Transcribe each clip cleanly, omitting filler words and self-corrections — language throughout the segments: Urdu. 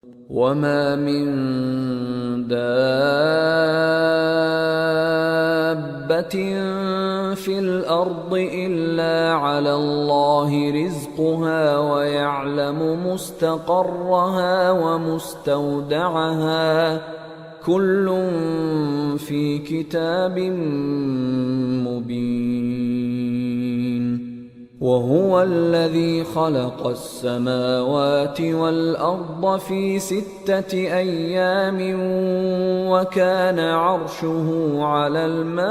وما من دابة في الأرض إلا على الله رزقها ويعلم مستقرها ومستودعها كل في كتاب مبين وهو الذي خلق السماوات والأرض في 6 أيام وكان عرشه على الماء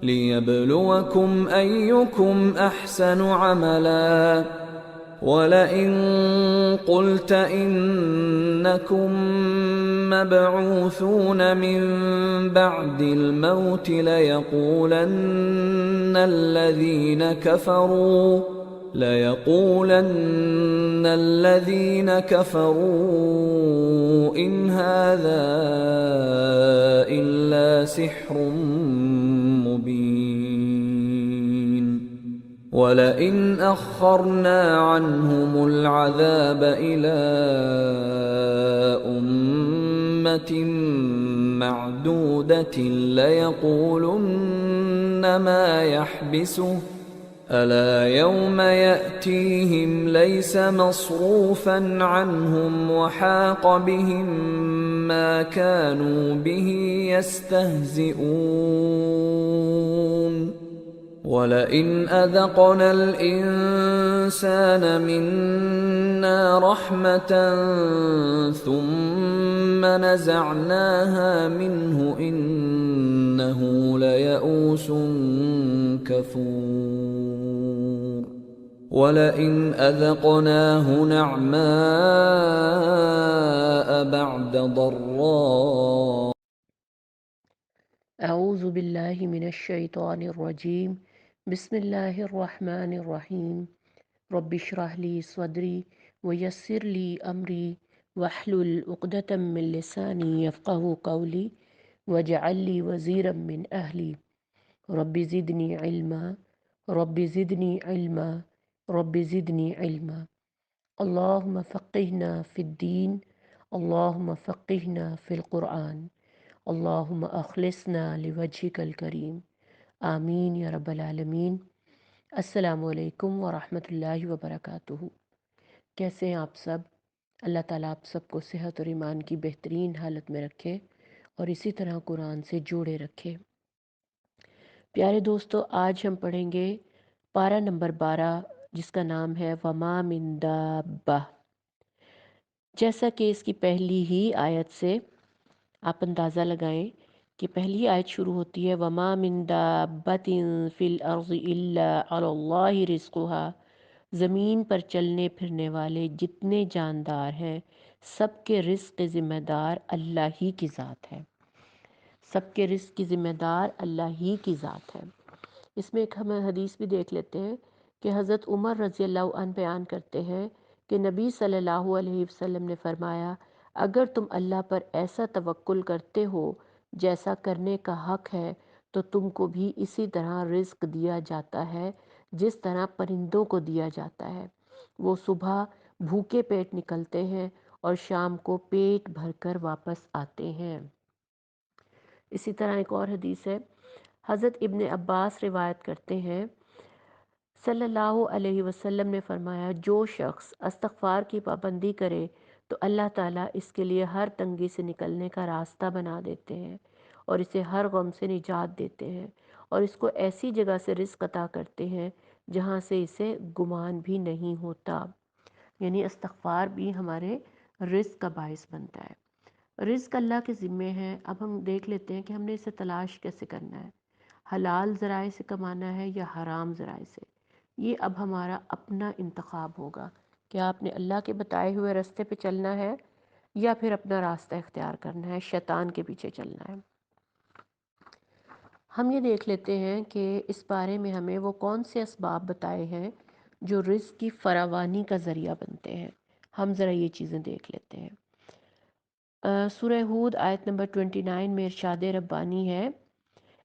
ليبلوكم أيكم أحسن عملا ولئن قلت إنكم مبعوثون من بعد الموت ليقولن الذين كفروا إن هذا إلا سحر مبين ولئن أخرنا عنهم العذاب إلى أمة معدودة ليقولن ما يحبسه ألا يوم يأتيهم ليس مصروفا عنهم وحاق بهم ما كانوا به يستهزئون وَلَئِنْ أَذَقْنَا الْإِنسَانَ مِنَّا رَحْمَةً ثُمَّ نَزَعْنَاهَا مِنْهُ إِنَّهُ لَيَئُوسٌ كَفُورٌ وَلَئِنْ أَذَقْنَاهُ نَعْمَاءَ بَعْدَ ضَرَّاءٍ اعوذ باللہ من الشیطان الرجیم بسم اللہ الرحمن الرحیم رب اشرح لی صدری ویسر لی امری واحلل عقدۃ من لسانی یفقہوا قولی واجعل لی وزیرا من اہلی رب زدنی علما رب زدنی علما رب زدنی علما اللہم فقہنا فی الدین اللہم فقہنا فی القرآن اللہم اخلصنا لوجہک الکریم آمین یا رب العالمین۔ السلام علیکم ورحمۃ اللہ وبرکاتہ۔ کیسے ہیں آپ سب؟ اللہ تعالیٰ آپ سب کو صحت اور ایمان کی بہترین حالت میں رکھے اور اسی طرح قرآن سے جوڑے رکھے۔ پیارے دوستو، آج ہم پڑھیں گے پارہ نمبر 12 جس کا نام ہے وما من دابہ۔ جیسا کہ اس کی پہلی ہی آیت سے آپ اندازہ لگائیں کہ پہلی آیت شروع ہوتی ہے وَمَا مِن دَابَّةٍ فِي الْأَرْضِ إِلَّا عَلَى اللَّهِ رِزْقُهَا، زمین پر چلنے پھرنے والے جتنے جاندار ہیں سب کے رزق کے ذمہ دار اللہ ہی کی ذات ہے۔ سب کے رزق کی ذمہ دار اللہ ہی کی ذات ہے۔ اس میں ایک ہم حدیث بھی دیکھ لیتے ہیں کہ حضرت عمر رضی اللہ عنہ بیان کرتے ہیں کہ نبی صلی اللہ علیہ وسلم نے فرمایا اگر تم اللہ پر ایسا توکل کرتے ہو جیسا کرنے کا حق ہے تو تم کو بھی اسی طرح رزق دیا جاتا ہے جس طرح پرندوں کو دیا جاتا ہے۔ وہ صبح بھوکے پیٹ نکلتے ہیں اور شام کو پیٹ بھر کر واپس آتے ہیں۔ اسی طرح ایک اور حدیث ہے، حضرت ابن عباس روایت کرتے ہیں صلی اللہ علیہ وسلم نے فرمایا جو شخص استغفار کی پابندی کرے تو اللہ تعالیٰ اس کے لیے ہر تنگی سے نکلنے کا راستہ بنا دیتے ہیں اور اسے ہر غم سے نجات دیتے ہیں اور اس کو ایسی جگہ سے رزق عطا کرتے ہیں جہاں سے اسے گمان بھی نہیں ہوتا۔ یعنی استغفار بھی ہمارے رزق کا باعث بنتا ہے۔ رزق اللہ کے ذمے ہے۔ اب ہم دیکھ لیتے ہیں کہ ہم نے اسے تلاش کیسے کرنا ہے، حلال ذرائع سے کمانا ہے یا حرام ذرائع سے۔ یہ اب ہمارا اپنا انتخاب ہوگا کہ آپ نے اللہ کے بتائے ہوئے راستے پہ چلنا ہے یا پھر اپنا راستہ اختیار کرنا ہے، شیطان کے پیچھے چلنا ہے۔ ہم یہ دیکھ لیتے ہیں کہ اس بارے میں ہمیں وہ کون سے اسباب بتائے ہیں جو رزق کی فراوانی کا ذریعہ بنتے ہیں۔ ہم ذرا یہ چیزیں دیکھ لیتے ہیں۔ سورہ ہود آیت نمبر 29 میں ارشاد ربانی ہے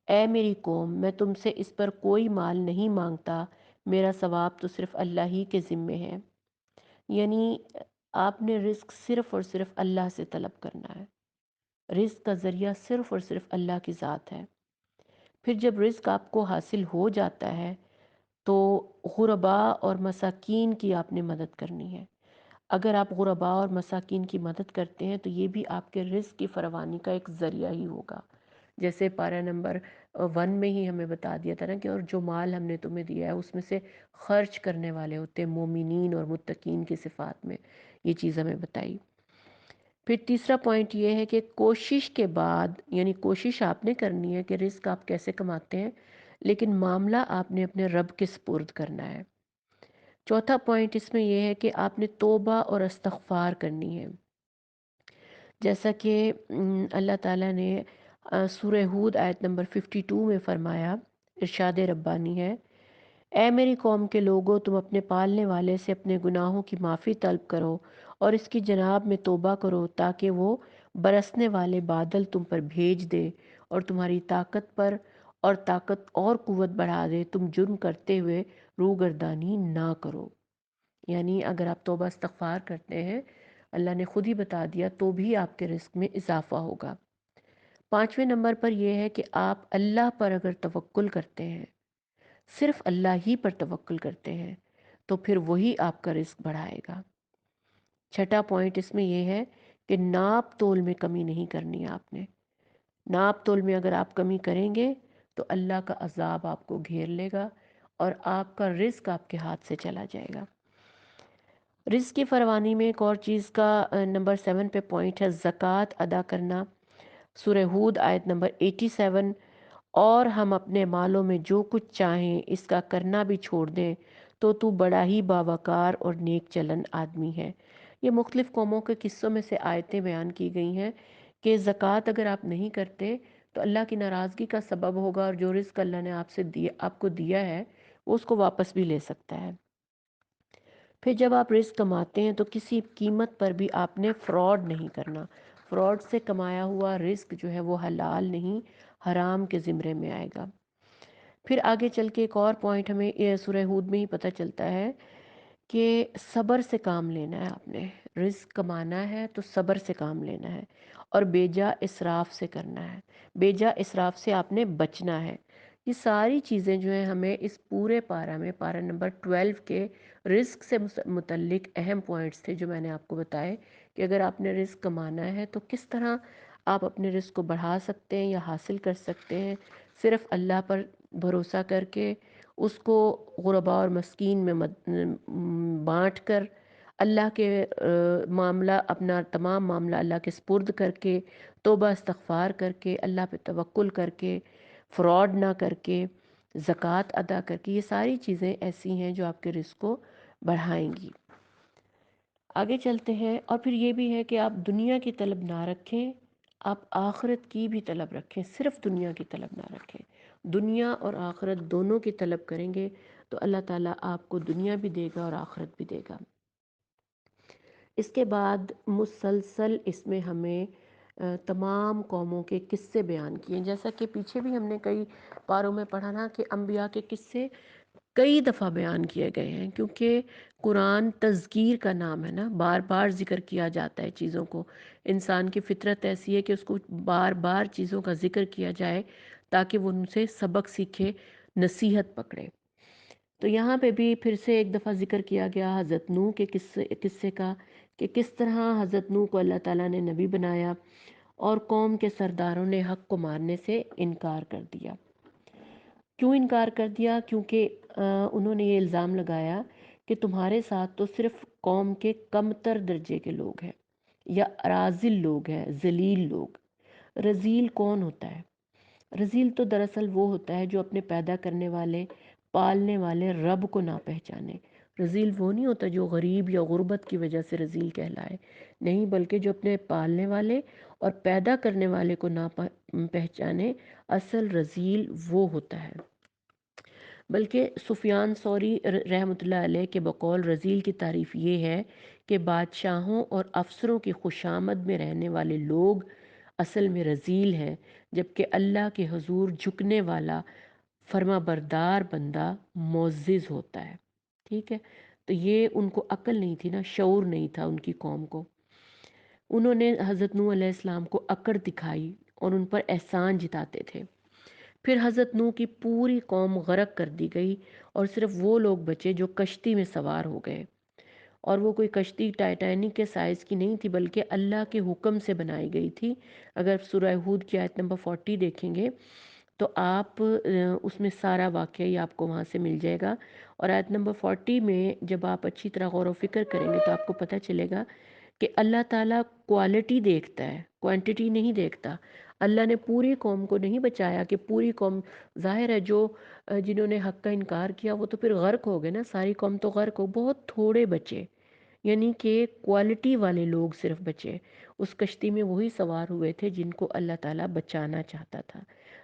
اے میری قوم میں تم سے اس پر کوئی مال نہیں مانگتا، میرا ثواب تو صرف اللہ ہی کے ذمے ہے۔ یعنی آپ نے رزق صرف اور صرف اللہ سے طلب کرنا ہے، رزق کا ذریعہ صرف اور صرف اللہ کی ذات ہے۔ پھر جب رزق آپ کو حاصل ہو جاتا ہے تو غرباء اور مساکین کی آپ نے مدد کرنی ہے۔ اگر آپ غرباء اور مساکین کی مدد کرتے ہیں تو یہ بھی آپ کے رزق کی فراوانی کا ایک ذریعہ ہی ہوگا۔ جیسے پارہ نمبر 1 میں ہی ہمیں بتا دیا تھا نا کہ اور جو مال ہم نے تمہیں دیا ہے اس میں سے خرچ کرنے والے ہوتے ہیں، مومنین اور متقین کی صفات میں یہ چیز ہمیں بتائی۔ پھر تیسرا پوائنٹ یہ ہے کہ کوشش کے بعد، یعنی کوشش آپ نے کرنی ہے کہ رزق آپ کیسے کماتے ہیں، لیکن معاملہ آپ نے اپنے رب کے سپرد کرنا ہے۔ چوتھا پوائنٹ اس میں یہ ہے کہ آپ نے توبہ اور استغفار کرنی ہے، جیسا کہ اللہ تعالیٰ نے سورہ ہود آیت نمبر 52 میں فرمایا، ارشاد ربانی ہے، اے میری قوم کے لوگوں، تم اپنے پالنے والے سے اپنے گناہوں کی معافی طلب کرو اور اس کی جناب میں توبہ کرو تاکہ وہ برسنے والے بادل تم پر بھیج دے اور تمہاری طاقت اور قوت بڑھا دے، تم جرم کرتے ہوئے روگردانی نہ کرو۔ یعنی اگر آپ توبہ استغفار کرتے ہیں، اللہ نے خود ہی بتا دیا، تو بھی آپ کے رزق میں اضافہ ہوگا۔ پانچویں نمبر پر یہ ہے کہ آپ اللہ پر اگر توکل کرتے ہیں، صرف اللہ ہی پر توکل کرتے ہیں، تو پھر وہی آپ کا رزق بڑھائے گا۔ چھٹا پوائنٹ اس میں یہ ہے کہ ناپ تول میں کمی نہیں کرنی آپ نے۔ ناپ تول میں اگر آپ کمی کریں گے تو اللہ کا عذاب آپ کو گھیر لے گا اور آپ کا رزق آپ کے ہاتھ سے چلا جائے گا۔ رزق کی فراوانی میں ایک اور چیز کا نمبر 7 پہ پوائنٹ ہے زکوٰۃ ادا کرنا۔ سورہ ہود آیت نمبر 87، اور ہم اپنے مالوں میں جو کچھ چاہیں اس کا کرنا بھی چھوڑ دیں تو بڑا ہی باوقار اور نیک چلن آدمی ہے۔ یہ مختلف قوموں کے قصوں میں سے آیتیں بیان کی گئی ہیں کہ زکوٰۃ اگر آپ نہیں کرتے تو اللہ کی ناراضگی کا سبب ہوگا، اور جو رزق اللہ نے آپ کو دیا ہے وہ اس کو واپس بھی لے سکتا ہے۔ پھر جب آپ رزق کماتے ہیں تو کسی قیمت پر بھی آپ نے فراڈ نہیں کرنا۔ فراڈ سے کمایا ہوا رزق جو ہے وہ حلال نہیں، حرام کے زمرے میں آئے گا۔ پھر آگے چل کے ایک اور پوائنٹ ہمیں سورہ ہود میں ہی پتہ چلتا ہے کہ صبر سے کام لینا ہے آپ نے۔ رزق کمانا ہے تو صبر سے کام لینا ہے اور بیجا اسراف سے کرنا ہے، بیجا اسراف سے آپ نے بچنا ہے۔ یہ ساری چیزیں جو ہیں ہمیں اس پورے پارہ میں، پارہ نمبر 12 کے رزق سے متعلق اہم پوائنٹس تھے جو میں نے آپ کو بتائے کہ اگر آپ نے رزق کمانا ہے تو کس طرح آپ اپنے رزق کو بڑھا سکتے ہیں یا حاصل کر سکتے ہیں، صرف اللہ پر بھروسہ کر کے، اس کو غرباء اور مسکین میں بانٹ کر، اللہ کے اپنا تمام معاملہ اللہ کے سپرد کر کے، توبہ استغفار کر کے، اللہ پہ توکل کر کے، فراڈ نہ کر کے، زکوٰۃ ادا کر کے، یہ ساری چیزیں ایسی ہیں جو آپ کے رزق کو بڑھائیں گی۔ آگے چلتے ہیں، اور پھر یہ بھی ہے کہ آپ دنیا کی طلب نہ رکھیں، آپ آخرت کی بھی طلب رکھیں، صرف دنیا کی طلب نہ رکھیں۔ دنیا اور آخرت دونوں کی طلب کریں گے تو اللہ تعالیٰ آپ کو دنیا بھی دے گا اور آخرت بھی دے گا۔ اس کے بعد مسلسل اس میں ہمیں تمام قوموں کے قصے بیان کیے، جیسا کہ پیچھے بھی ہم نے کئی پاروں میں پڑھا نا کہ انبیاء کے قصے کئی دفعہ بیان کیے گئے ہیں، کیونکہ قرآن تذکیر کا نام ہے نا، بار بار ذکر کیا جاتا ہے چیزوں کو۔ انسان کی فطرت ایسی ہے کہ اس کو بار بار چیزوں کا ذکر کیا جائے تاکہ وہ ان سے سبق سیکھے، نصیحت پکڑے۔ تو یہاں پہ بھی پھر سے ایک دفعہ ذکر کیا گیا حضرت نوح کے قصے کا، کہ کس طرح حضرت نوح کو اللہ تعالیٰ نے نبی بنایا اور قوم کے سرداروں نے حق کو ماننے سے انکار کر دیا۔ کیوں انکار کر دیا؟ کیونکہ انہوں نے یہ الزام لگایا کہ تمہارے ساتھ تو صرف قوم کے کمتر درجے کے لوگ ہیں یا راذل لوگ ہیں، ذلیل لوگ۔ رذیل کون ہوتا ہے؟ رذیل تو دراصل وہ ہوتا ہے جو اپنے پیدا کرنے والے، پالنے والے رب کو نہ پہچانے۔ رذیل وہ نہیں ہوتا جو غریب یا غربت کی وجہ سے رذیل کہلائے، نہیں، بلکہ جو اپنے پالنے والے اور پیدا کرنے والے کو نہ پہچانے، اصل رذیل وہ ہوتا ہے۔ بلکہ سفیان ثوری رحمۃ اللہ علیہ کے بقول رذیل کی تعریف یہ ہے کہ بادشاہوں اور افسروں کی خوشامد میں رہنے والے لوگ اصل میں رذیل ہیں، جبکہ اللہ کے حضور جھکنے والا فرما بردار بندہ معزز ہوتا ہے۔ ٹھیک ہے، تو یہ ان کو عقل نہیں تھی نا، شعور نہیں تھا ان کی قوم کو۔ انہوں نے حضرت نوح علیہ السلام کو اکڑ دکھائی اور ان پر احسان جتاتے تھے۔ پھر حضرت نوح کی پوری قوم غرق کر دی گئی اور صرف وہ لوگ بچے جو کشتی میں سوار ہو گئے، اور وہ کوئی کشتی ٹائٹینک کے سائز کی نہیں تھی بلکہ اللہ کے حکم سے بنائی گئی تھی۔ اگر سورہ ہود کی آیت نمبر 40 دیکھیں گے تو آپ اس میں سارا واقعہ ہی آپ کو وہاں سے مل جائے گا، اور آیت نمبر 40 میں جب آپ اچھی طرح غور و فکر کریں گے تو آپ کو پتہ چلے گا کہ اللہ تعالیٰ کوالٹی دیکھتا ہے، کوانٹٹی نہیں دیکھتا۔ اللہ نے پوری قوم کو نہیں بچایا کہ پوری قوم، ظاہر ہے جو جنہوں نے حق کا انکار کیا وہ تو پھر غرق ہو گئے نا، ساری قوم تو غرق ہو، بہت تھوڑے بچے، یعنی کہ کوالٹی والے لوگ صرف بچے۔ اس کشتی میں وہی سوار ہوئے تھے جن کو اللہ تعالیٰ بچانا چاہتا تھا۔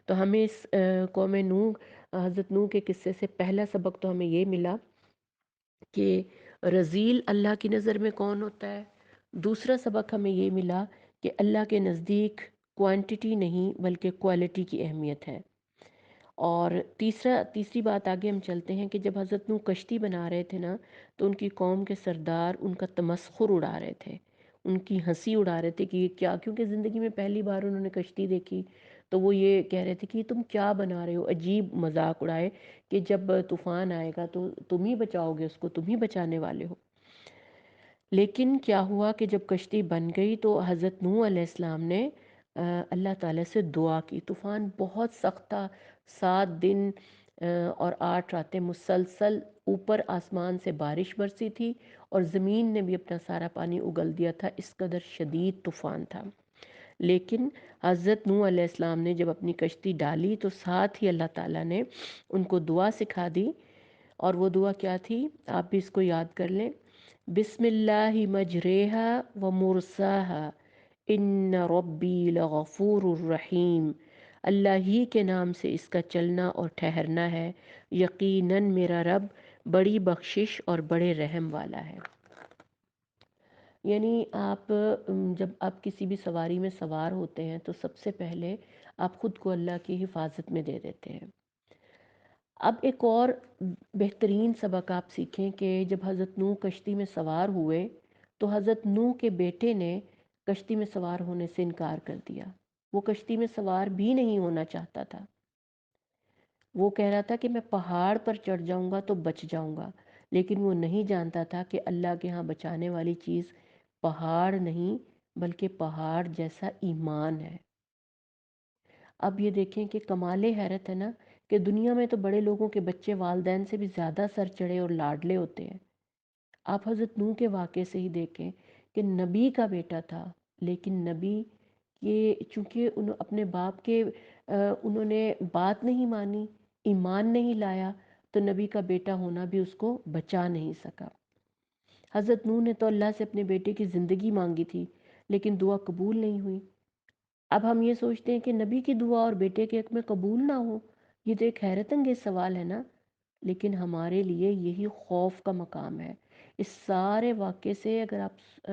تو ہمیں اس قوم نوح، حضرت نوح کے قصے سے پہلا سبق تو ہمیں یہ ملا کہ رذیل اللہ کی نظر میں کون ہوتا ہے۔ دوسرا سبق ہمیں یہ ملا کہ اللہ کے نزدیک کوانٹٹی نہیں بلکہ کوالٹی کی اہمیت ہے۔ اور تیسری بات آگے ہم چلتے ہیں کہ جب حضرت نوح کشتی بنا رہے تھے نا تو ان کی قوم کے سردار ان کا تمسخر اڑا رہے تھے، ان کی ہنسی اڑا رہے تھے کہ یہ کیا، کیونکہ زندگی میں پہلی بار انہوں نے کشتی دیکھی تو وہ یہ کہہ رہے تھے کہ یہ تم کیا بنا رہے ہو، عجیب مذاق اڑائے کہ جب طوفان آئے گا تو تم ہی بچاؤ گے اس کو، تم ہی بچانے والے ہو۔ لیکن کیا ہوا کہ جب کشتی بن گئی تو حضرت نوح علیہ السلام نے اللہ تعالیٰ سے دعا کی۔ طوفان بہت سخت تھا، 7 دن اور 8 راتیں مسلسل اوپر آسمان سے بارش برسی تھی، اور زمین نے بھی اپنا سارا پانی اگل دیا تھا، اس قدر شدید طوفان تھا۔ لیکن حضرت نوح علیہ السلام نے جب اپنی کشتی ڈالی تو ساتھ ہی اللہ تعالیٰ نے ان کو دعا سکھا دی، اور وہ دعا کیا تھی آپ بھی اس کو یاد کر لیں: بسم اللہ مجریہا و مرساہا ان ربی لغفور الرحیم۔ اللہ ہی کے نام سے اس کا چلنا اور ٹھہرنا ہے، یقیناً میرا رب بڑی بخشش اور بڑے رحم والا ہے۔ یعنی آپ جب آپ کسی بھی سواری میں سوار ہوتے ہیں تو سب سے پہلے آپ خود کو اللہ کی حفاظت میں دے دیتے ہیں۔ اب ایک اور بہترین سبق آپ سیکھیں کہ جب حضرت نوح کشتی میں سوار ہوئے تو حضرت نوح کے بیٹے نے کشتی میں سوار ہونے سے انکار کر دیا۔ وہ کشتی میں سوار بھی نہیں ہونا چاہتا تھا، وہ کہہ رہا تھا کہ میں پہاڑ پر چڑھ جاؤں گا تو بچ جاؤں گا، لیکن وہ نہیں جانتا تھا کہ اللہ کے ہاں بچانے والی چیز پہاڑ نہیں بلکہ پہاڑ جیسا ایمان ہے۔ اب یہ دیکھیں کہ کمال حیرت ہے نا کہ دنیا میں تو بڑے لوگوں کے بچے والدین سے بھی زیادہ سر چڑھے اور لاڈلے ہوتے ہیں۔ آپ حضرت نوح کے واقعے سے ہی دیکھیں کہ نبی کا بیٹا تھا، لیکن نبی یہ چونکہ اپنے باپ کے انہوں نے بات نہیں مانی، ایمان نہیں لایا، تو نبی کا بیٹا ہونا بھی اس کو بچا نہیں سکا۔ حضرت نوح نے تو اللہ سے اپنے بیٹے کی زندگی مانگی تھی لیکن دعا قبول نہیں ہوئی۔ اب ہم یہ سوچتے ہیں کہ نبی کی دعا اور بیٹے کے حق میں قبول نہ ہو، یہ تو ایک حیرت انگیز سوال ہے نا، لیکن ہمارے لیے یہی خوف کا مقام ہے۔ اس سارے واقعے سے اگر آپ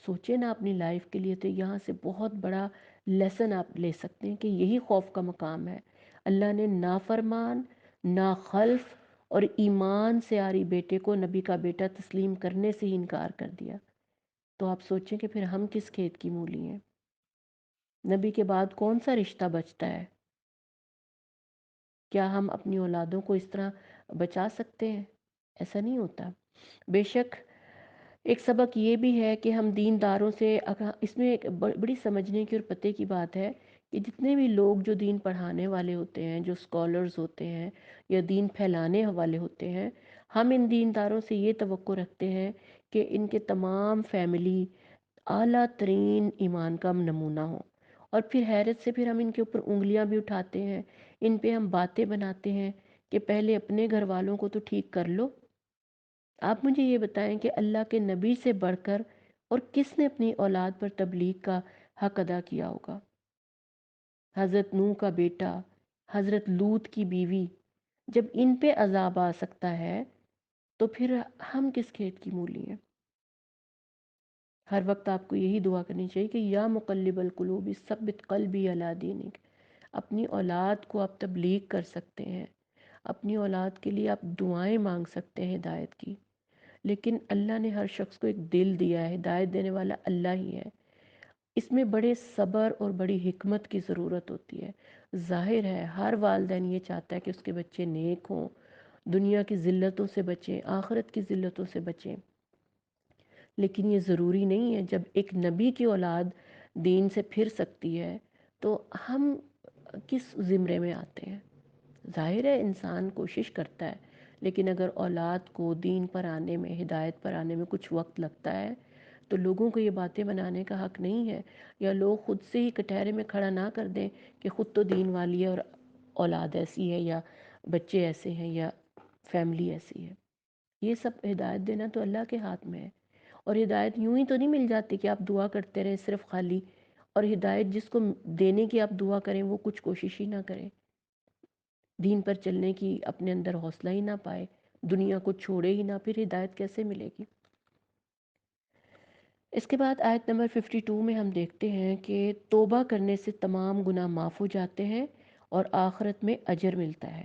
سوچیں نا اپنی لائف کے لیے تو یہاں سے بہت بڑا لیسن آپ لے سکتے ہیں کہ یہی خوف کا مقام ہے۔ اللہ نے نافرمان، ناخلف اور ایمان سے عاری بیٹے کو نبی کا بیٹا تسلیم کرنے سے ہی انکار کر دیا۔ تو آپ سوچیں کہ پھر ہم کس کھیت کی مولی ہیں؟ نبی کے بعد کون سا رشتہ بچتا ہے؟ کیا ہم اپنی اولادوں کو اس طرح بچا سکتے ہیں؟ ایسا نہیں ہوتا۔ بے شک ایک سبق یہ بھی ہے کہ ہم دینداروں سے، اس میں ایک بڑی سمجھنے کی اور پتے کی بات ہے کہ جتنے بھی لوگ جو دین پڑھانے والے ہوتے ہیں، جو سکولرز ہوتے ہیں یا دین پھیلانے والے ہوتے ہیں، ہم ان دینداروں سے یہ توقع رکھتے ہیں کہ ان کے تمام فیملی اعلیٰ ترین ایمان کا نمونہ ہو، اور پھر حیرت سے پھر ہم ان کے اوپر انگلیاں بھی اٹھاتے ہیں، ان پہ ہم باتیں بناتے ہیں کہ پہلے اپنے گھر والوں کو تو ٹھیک کر لو۔ آپ مجھے یہ بتائیں کہ اللہ کے نبی سے بڑھ کر اور کس نے اپنی اولاد پر تبلیغ کا حق ادا کیا ہوگا؟ حضرت نوح کا بیٹا، حضرت لوط کی بیوی، جب ان پہ عذاب آ سکتا ہے تو پھر ہم کس کھیت کی مولی ہیں؟ ہر وقت آپ کو یہی دعا کرنی چاہیے کہ یا مقلب القلوب ثبت قلبی علی دینک۔ اپنی اولاد کو آپ تبلیغ کر سکتے ہیں، اپنی اولاد کے لیے آپ دعائیں مانگ سکتے ہیں ہدایت کی، لیکن اللہ نے ہر شخص کو ایک دل دیا ہے، ہدایت دینے والا اللہ ہی ہے۔ اس میں بڑے صبر اور بڑی حکمت کی ضرورت ہوتی ہے۔ ظاہر ہے ہر والدین یہ چاہتا ہے کہ اس کے بچے نیک ہوں، دنیا کی ذلتوں سے بچیں، آخرت کی ذلتوں سے بچیں، لیکن یہ ضروری نہیں ہے۔ جب ایک نبی کی اولاد دین سے پھر سکتی ہے تو ہم کس زمرے میں آتے ہیں؟ ظاہر ہے انسان کوشش کرتا ہے، لیکن اگر اولاد کو دین پر آنے میں، ہدایت پر آنے میں کچھ وقت لگتا ہے تو لوگوں کو یہ باتیں بنانے کا حق نہیں ہے، یا لوگ خود سے ہی کٹہرے میں کھڑا نہ کر دیں کہ خود تو دین والی ہے اور اولاد ایسی ہے، یا بچے ایسے ہیں، یا فیملی ایسی ہے۔ یہ سب ہدایت دینا تو اللہ کے ہاتھ میں ہے، اور ہدایت یوں ہی تو نہیں مل جاتی کہ آپ دعا کرتے رہیں صرف خالی، اور ہدایت جس کو دینے کی آپ دعا کریں وہ کچھ کوشش ہی نہ کرے، دین پر چلنے کی اپنے اندر حوصلہ ہی نہ پائے، دنیا کو چھوڑے ہی نہ، پھر ہدایت کیسے ملے گی؟ اس کے بعد آیت نمبر 52 میں ہم دیکھتے ہیں کہ توبہ کرنے سے تمام گناہ معاف ہو جاتے ہیں اور آخرت میں اجر ملتا ہے۔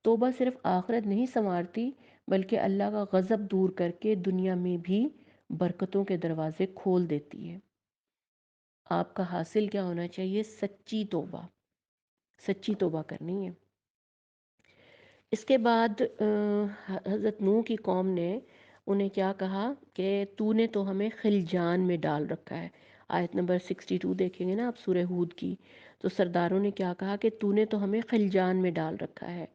توبہ صرف آخرت نہیں سنوارتی، بلکہ اللہ کا غضب دور کر کے دنیا میں بھی برکتوں کے دروازے کھول دیتی ہے۔ آپ کا حاصل کیا ہونا چاہیے؟ سچی توبہ، سچی توبہ کرنی ہے۔ اس کے بعد حضرت نوح کی قوم نے انہیں کیا کہا کہ تو نے تو ہمیں خلجان میں ڈال رکھا ہے۔ آیت نمبر 62 دیکھیں گے نا آپ سورہ ہود کی، تو سرداروں نے کیا کہا کہ تو نے تو ہمیں خلجان میں ڈال رکھا ہے۔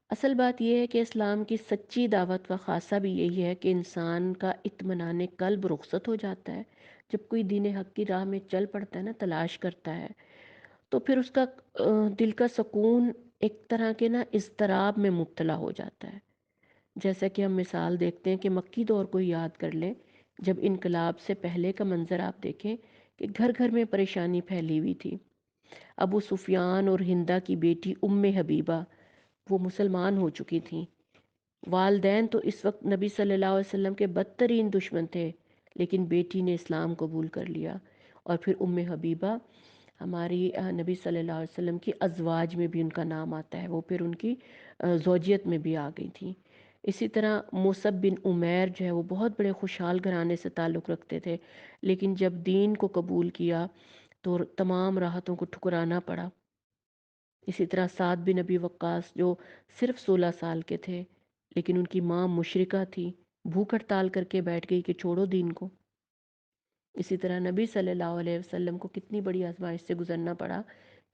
اصل بات یہ ہے کہ اسلام کی سچی دعوت کا خاصہ بھی یہی ہے کہ انسان کا اطمینان قلب رخصت ہو جاتا ہے۔ جب کوئی دین حق کی راہ میں چل پڑتا ہے نا، تلاش کرتا ہے، تو پھر اس کا دل کا سکون ایک طرح کے نا اضطراب میں مبتلا ہو جاتا ہے۔ جیسا کہ ہم مثال دیکھتے ہیں کہ مکی دور کو یاد کر لیں، جب انقلاب سے پہلے کا منظر آپ دیکھیں کہ گھر گھر میں پریشانی پھیلی ہوئی تھی۔ ابو سفیان اور ہندہ کی بیٹی ام حبیبہ وہ مسلمان ہو چکی تھیں۔ والدین تو اس وقت نبی صلی اللہ علیہ وسلم کے بدترین دشمن تھے، لیکن بیٹی نے اسلام قبول کر لیا، اور پھر ام حبیبہ ہماری نبی صلی اللہ علیہ وسلم کی ازواج میں بھی ان کا نام آتا ہے، وہ پھر ان کی زوجیت میں بھی آ گئی تھیں۔ اسی طرح مصعب بن عمیر جو ہے وہ بہت بڑے خوشحال گھرانے سے تعلق رکھتے تھے، لیکن جب دین کو قبول کیا تو تمام راحتوں کو ٹھکرانا پڑا۔ اسی طرح سعد بن ابی وقاص جو صرف 16 سال کے تھے، لیکن ان کی ماں مشرکہ تھی، بھوک ہڑتال کر کے بیٹھ گئی کہ چھوڑو دین کو۔ اسی طرح نبی صلی اللہ علیہ وسلم کو کتنی بڑی آزمائش سے گزرنا پڑا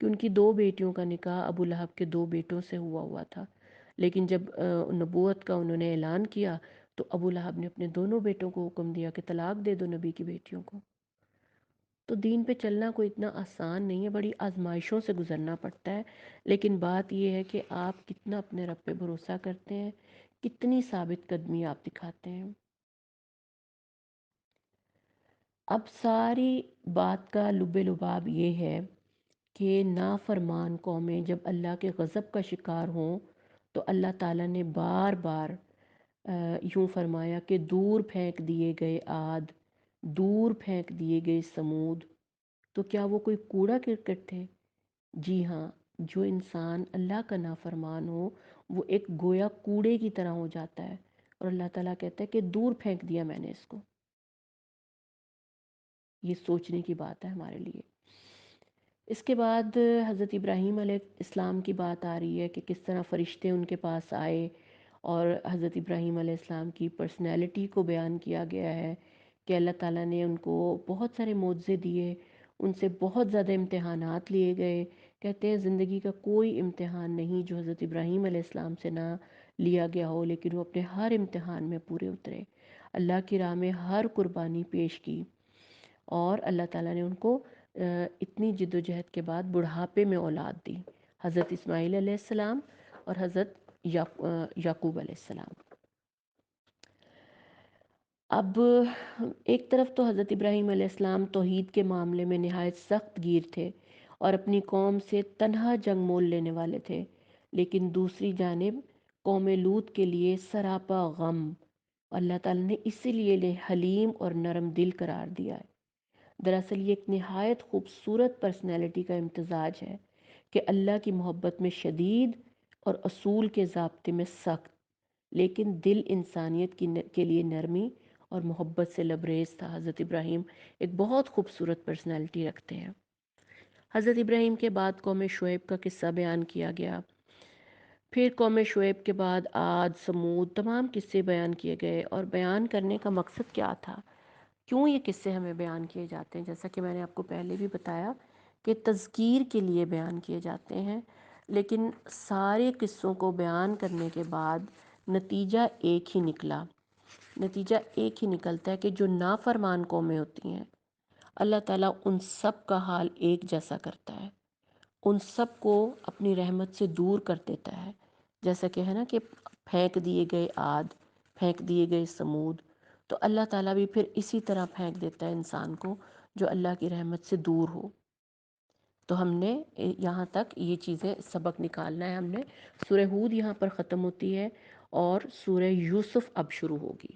کہ ان کی 2 بیٹیوں کا نکاح ابو لہب کے 2 بیٹوں سے ہوا تھا، لیکن جب نبوت کا انہوں نے اعلان کیا تو ابو لہب نے اپنے دونوں بیٹوں کو حکم دیا کہ طلاق دے دو نبی کی بیٹیوں کو۔ تو دین پہ چلنا کوئی اتنا آسان نہیں ہے، بڑی آزمائشوں سے گزرنا پڑتا ہے، لیکن بات یہ ہے کہ آپ کتنا اپنے رب پہ بھروسہ کرتے ہیں، کتنی ثابت قدمی آپ دکھاتے ہیں۔ اب ساری بات کا لب لباب یہ ہے کہ نافرمان قومیں جب اللہ کے غضب کا شکار ہوں تو اللہ تعالیٰ نے بار بار یوں فرمایا کہ دور پھینک دیے گئے عاد، دور پھینک دیے گئے سمود۔ تو کیا وہ کوئی کوڑا کرکٹ تھے؟ جی ہاں، جو انسان اللہ کا نافرمان ہو وہ ایک گویا کوڑے کی طرح ہو جاتا ہے، اور اللہ تعالیٰ کہتا ہے کہ دور پھینک دیا میں نے اس کو۔ یہ سوچنے کی بات ہے ہمارے لیے۔ اس کے بعد حضرت ابراہیم علیہ السلام کی بات آ رہی ہے کہ کس طرح فرشتے ان کے پاس آئے، اور حضرت ابراہیم علیہ السلام کی پرسنالٹی کو بیان کیا گیا ہے کہ اللہ تعالیٰ نے ان کو بہت سارے معجزے دیے، ان سے بہت زیادہ امتحانات لیے گئے۔ کہتے ہیں زندگی کا کوئی امتحان نہیں جو حضرت ابراہیم علیہ السلام سے نہ لیا گیا ہو، لیکن وہ اپنے ہر امتحان میں پورے اترے، اللہ کی راہ میں ہر قربانی پیش کی، اور اللہ تعالیٰ نے ان کو اتنی جد و جہد کے بعد بڑھاپے میں اولاد دی، حضرت اسماعیل علیہ السلام اور حضرت یعقوب علیہ السلام۔ اب ایک طرف تو حضرت ابراہیم علیہ السلام توحید کے معاملے میں نہایت سخت گیر تھے اور اپنی قوم سے تنہا جنگ مول لینے والے تھے، لیکن دوسری جانب قوم لوط کے لیے سراپا غم، اللہ تعالیٰ نے اسی لیے حلیم اور نرم دل قرار دیا ہے۔ دراصل یہ ایک نہایت خوبصورت پرسنالٹی کا امتزاج ہے کہ اللہ کی محبت میں شدید اور اصول کے ضابطے میں سخت، لیکن دل انسانیت کے لیے نرمی اور محبت سے لبریز تھا۔ حضرت ابراہیم ایک بہت خوبصورت پرسنالٹی رکھتے ہیں۔ حضرت ابراہیم کے بعد قوم شعیب کا قصہ بیان کیا گیا، پھر قوم شعیب کے بعد عاد، سمود، تمام قصے بیان کیے گئے۔ اور بیان کرنے کا مقصد کیا تھا؟ کیوں یہ قصے ہمیں بیان کیے جاتے ہیں؟ جیسا کہ میں نے آپ کو پہلے بھی بتایا کہ تذکیر کے لیے بیان کیے جاتے ہیں، لیکن سارے قصوں کو بیان کرنے کے بعد نتیجہ ایک ہی نکلا۔ نتیجہ ایک ہی نکلتا ہے کہ جو نافرمان قومیں ہوتی ہیں، اللہ تعالیٰ ان سب کا حال ایک جیسا کرتا ہے، ان سب کو اپنی رحمت سے دور کر دیتا ہے۔ جیسا کہ ہے نا کہ پھینک دیے گئے عاد، پھینک دیے گئے سمود، تو اللہ تعالیٰ بھی پھر اسی طرح پھینک دیتا ہے انسان کو جو اللہ کی رحمت سے دور ہو۔ تو ہم نے یہاں تک یہ چیزیں سبق نکالنا ہے۔ ہم نے سورہ ہود یہاں پر ختم ہوتی ہے اور سورہ یوسف اب شروع ہوگی۔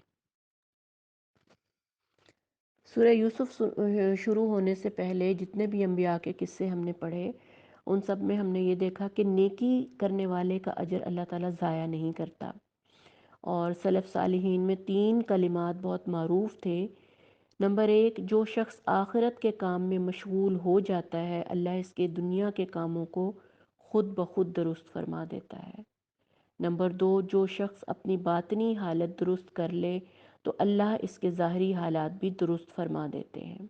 سورہ یوسف شروع ہونے سے پہلے جتنے بھی انبیاء کے قصے ہم نے پڑھے، ان سب میں ہم نے یہ دیکھا کہ نیکی کرنے والے کا اجر اللہ تعالیٰ ضائع نہیں کرتا۔ اور سلف صالحین میں 3 کلمات بہت معروف تھے۔ نمبر 1، جو شخص آخرت کے کام میں مشغول ہو جاتا ہے، اللہ اس کے دنیا کے کاموں کو خود بخود درست فرما دیتا ہے۔ نمبر 2، جو شخص اپنی باطنی حالت درست کر لے تو اللہ اس کے ظاہری حالات بھی درست فرما دیتے ہیں۔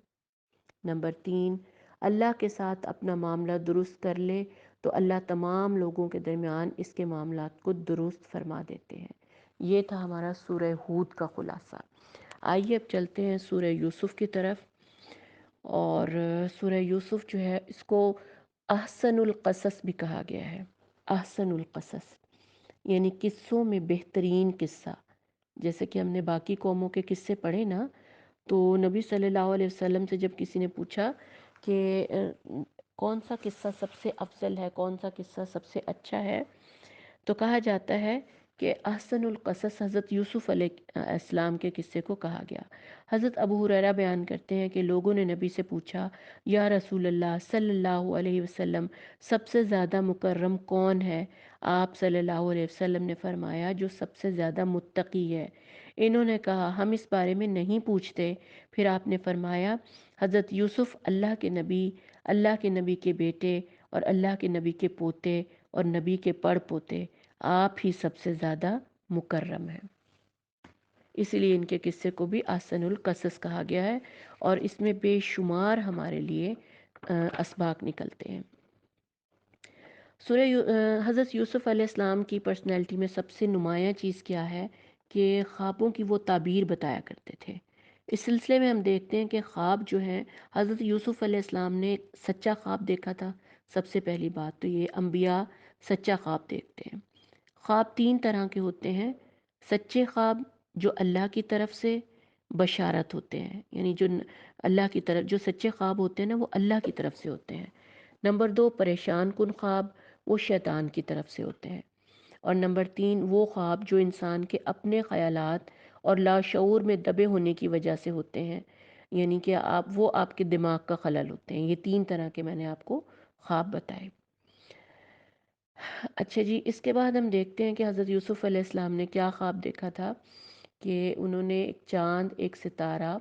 نمبر 3، اللہ کے ساتھ اپنا معاملہ درست کر لے تو اللہ تمام لوگوں کے درمیان اس کے معاملات کو درست فرما دیتے ہیں۔ یہ تھا ہمارا سورہ ہود کا خلاصہ۔ آئیے اب چلتے ہیں سورہ یوسف کی طرف۔ اور سورہ یوسف جو ہے اس کو احسن القصص بھی کہا گیا ہے۔ احسن القصص یعنی قصوں میں بہترین قصہ۔ جیسے کہ ہم نے باقی قوموں کے قصے پڑھے نا، تو نبی صلی اللہ علیہ وسلم سے جب کسی نے پوچھا کہ کون سا قصہ سب سے افضل ہے، کون سا قصہ سب سے اچھا ہے، تو کہا جاتا ہے کہ احسن القصص حضرت یوسف علیہ السلام کے قصے کو کہا گیا۔ حضرت ابو ہریرہ بیان کرتے ہیں کہ لوگوں نے نبی سے پوچھا، یا رسول اللہ صلی اللہ علیہ وسلم، سب سے زیادہ مکرم کون ہے؟ آپ صلی اللہ علیہ وسلم نے فرمایا، جو سب سے زیادہ متقی ہے۔ انہوں نے کہا، ہم اس بارے میں نہیں پوچھتے۔ پھر آپ نے فرمایا، حضرت یوسف اللہ کے نبی کے بیٹے اور اللہ کے نبی کے پوتے اور نبی کے پڑ پوتے، آپ ہی سب سے زیادہ مکرم ہیں۔ اسی لیے ان کے قصے کو بھی احسن القصص کہا گیا ہے، اور اس میں بے شمار ہمارے لیے اسباق نکلتے ہیں۔ حضرت یوسف علیہ السلام کی پرسنالٹی میں سب سے نمایاں چیز کیا ہے کہ خوابوں کی وہ تعبیر بتایا کرتے تھے۔ اس سلسلے میں ہم دیکھتے ہیں کہ خواب جو ہیں، حضرت یوسف علیہ السلام نے ایک سچا خواب دیکھا تھا۔ سب سے پہلی بات تو یہ انبیاء سچا خواب دیکھتے ہیں۔ خواب 3 طرح کے ہوتے ہیں۔ سچے خواب جو اللہ کی طرف سے بشارت ہوتے ہیں، یعنی جو اللہ کی طرف، جو سچے خواب ہوتے ہیں نا، وہ اللہ کی طرف سے ہوتے ہیں۔ نمبر 2، پریشان کن خواب، وہ شیطان کی طرف سے ہوتے ہیں۔ اور نمبر 3، وہ خواب جو انسان کے اپنے خیالات اور لاشعور میں دبے ہونے کی وجہ سے ہوتے ہیں، یعنی کہ وہ آپ کے دماغ کا خلل ہوتے ہیں۔ یہ 3 طرح کے میں نے آپ کو خواب بتائے۔ اچھا جی، اس کے بعد ہم دیکھتے ہیں کہ حضرت یوسف علیہ السلام نے کیا خواب دیکھا تھا، کہ انہوں نے ایک چاند، ایک ستارہ،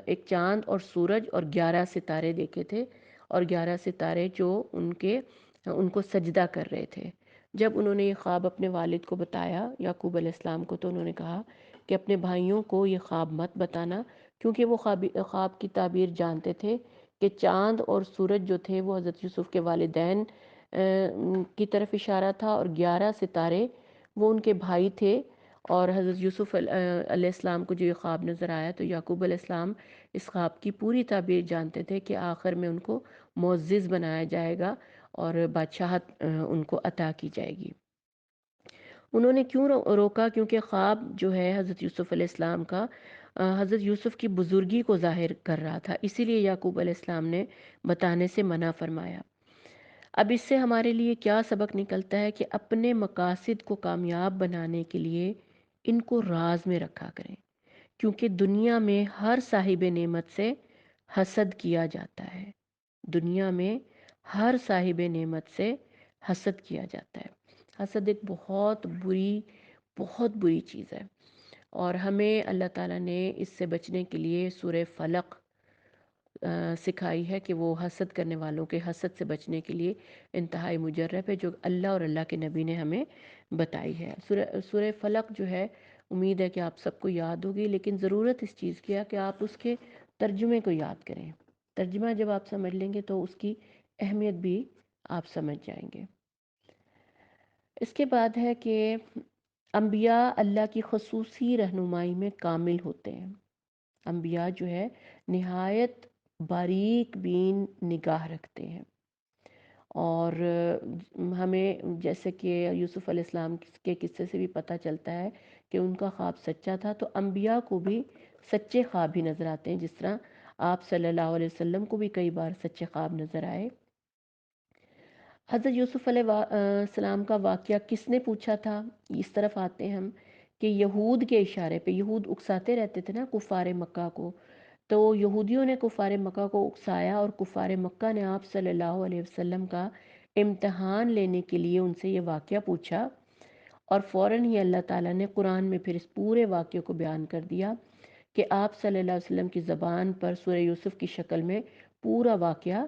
ایک چاند اور سورج اور 11 ستارے دیکھے تھے، اور 11 ستارے جو ان کو سجدہ کر رہے تھے۔ جب انہوں نے یہ خواب اپنے والد کو بتایا، یعقوب علیہ السلام کو، تو انہوں نے کہا کہ اپنے بھائیوں کو یہ خواب مت بتانا، کیونکہ وہ خواب کی تعبیر جانتے تھے کہ چاند اور سورج جو تھے وہ حضرت یوسف کے والدین کی طرف اشارہ تھا، اور 11 ستارے وہ ان کے بھائی تھے۔ اور حضرت یوسف علیہ السلام کو جو یہ خواب نظر آیا، تو یعقوب علیہ السلام اس خواب کی پوری تعبیر جانتے تھے کہ آخر میں ان کو معزز بنایا جائے گا اور بادشاہت ان کو عطا کی جائے گی۔ انہوں نے کیوں روکا؟ کیونکہ خواب جو ہے حضرت یوسف علیہ السلام کا حضرت یوسف کی بزرگی کو ظاہر کر رہا تھا، اسی لیے یعقوب علیہ السلام نے بتانے سے منع فرمایا۔ اب اس سے ہمارے لیے کیا سبق نکلتا ہے کہ اپنے مقاصد کو کامیاب بنانے کے لیے ان کو راز میں رکھا کریں، کیونکہ دنیا میں ہر صاحب نعمت سے حسد کیا جاتا ہے۔ دنیا میں ہر صاحب نعمت سے حسد کیا جاتا ہے۔ حسد ایک بہت بری چیز ہے، اور ہمیں اللہ تعالیٰ نے اس سے بچنے کے لیے سورہ فلق سکھائی ہے کہ وہ حسد کرنے والوں کے حسد سے بچنے کے لیے انتہائی مجرب ہے، جو اللہ اور اللہ کے نبی نے ہمیں بتائی ہے۔ سورہ فلق جو ہے، امید ہے کہ آپ سب کو یاد ہوگی، لیکن ضرورت اس چیز کی ہے کہ آپ اس کے ترجمے کو یاد کریں۔ ترجمہ جب آپ سمجھ لیں گے تو اس کی اہمیت بھی آپ سمجھ جائیں گے۔ اس کے بعد ہے کہ انبیاء اللہ کی خصوصی رہنمائی میں کامل ہوتے ہیں۔ انبیاء جو ہے نہایت باریک بین نگاہ رکھتے ہیں، اور ہمیں جیسے کہ یوسف علیہ السلام کے قصے سے بھی پتہ چلتا ہے کہ ان کا خواب سچا تھا، تو انبیاء کو بھی سچے خواب ہی نظر آتے ہیں، جس طرح آپ صلی اللہ علیہ وسلم کو بھی کئی بار سچے خواب نظر آئے۔ حضرت یوسف علیہ السلام کا واقعہ کس نے پوچھا تھا، اس طرف آتے ہیں ہم کہ یہود کے اشارے پہ، یہود اکساتے رہتے تھے نا کفار مکہ کو، تو یہودیوں نے کفار مکہ کو اکسایا، اور کفار مکہ نے آپ صلی اللہ علیہ وسلم کا امتحان لینے کے لیے ان سے یہ واقعہ پوچھا، اور فوراً ہی اللہ تعالیٰ نے قرآن میں پھر اس پورے واقعے کو بیان کر دیا کہ آپ صلی اللہ علیہ وسلم کی زبان پر سورہ یوسف کی شکل میں پورا واقعہ